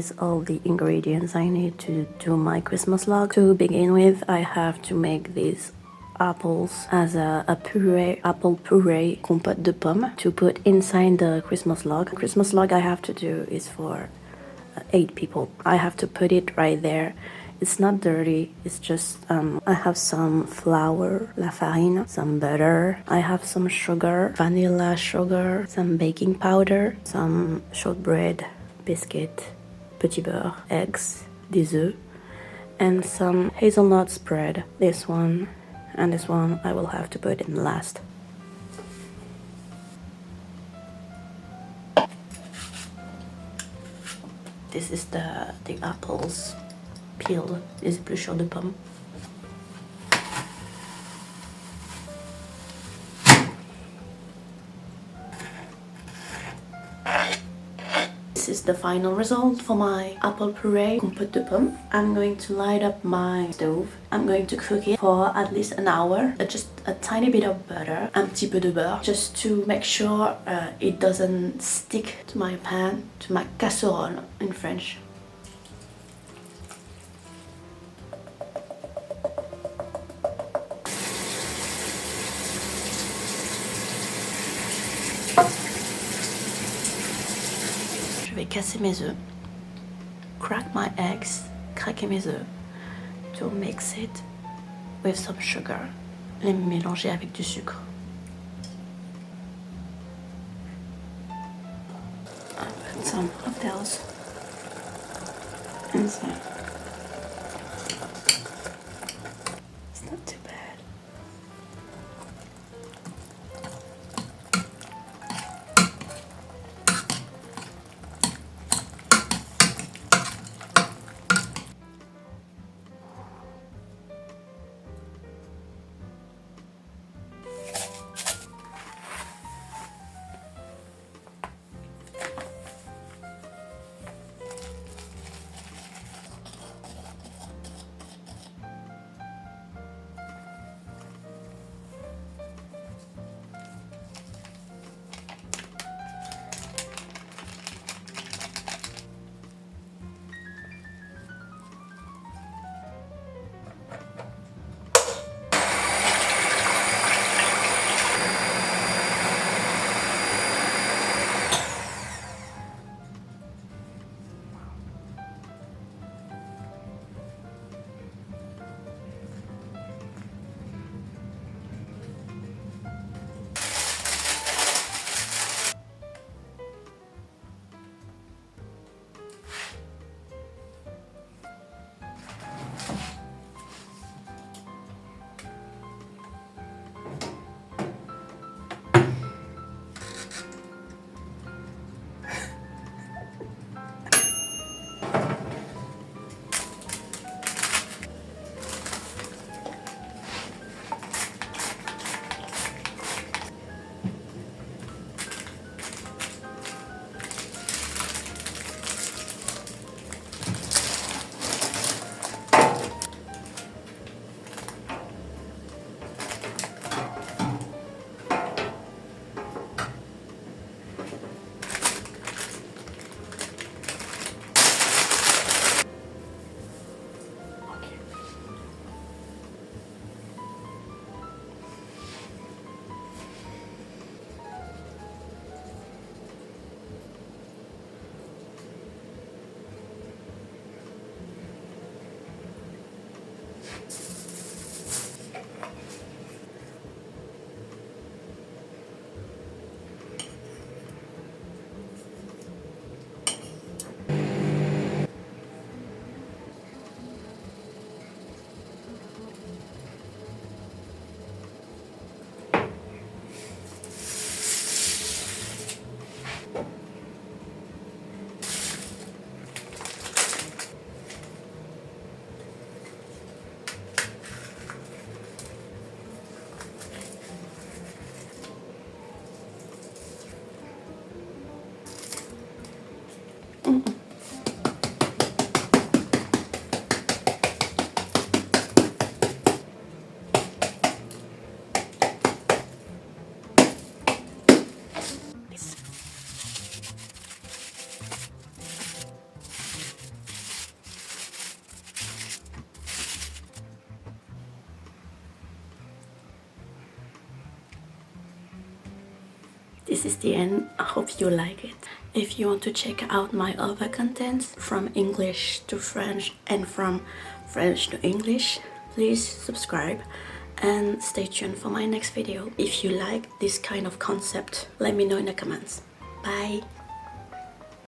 Is all the ingredients I need to do my Christmas log. To begin with, I have to make these apples as a puree, apple puree, compote de pomme, to put inside the Christmas log. Christmas log I have to do is for 8 people. I have to put it right there. It's not dirty, it's just, I have some flour, la farine, some butter, I have some sugar, vanilla sugar, some baking powder, some shortbread, biscuit, petits beurres, eggs, des œufs, and some hazelnut spread. This one and this one I will have to put in last. This is the apples peeled, les épluchures de pommes. This is the final result for my apple puree compote de pomme. I'm going to light up my stove. I'm going to cook it for at least an hour. Just a tiny bit of butter, un petit peu de beurre, just to make sure it doesn't stick to my pan, to my casserole in French. Je vais casser mes œufs, crack my eggs, craquer mes œufs, to mix it with some sugar, les mélanger avec du sucre. I put some of those inside. It's not too bad. this is the end. I hope you like it. If you want to check out my other contents from English to French and from French to English, please subscribe and stay tuned for my next video. If you like this kind of concept, let me know in the comments. Bye!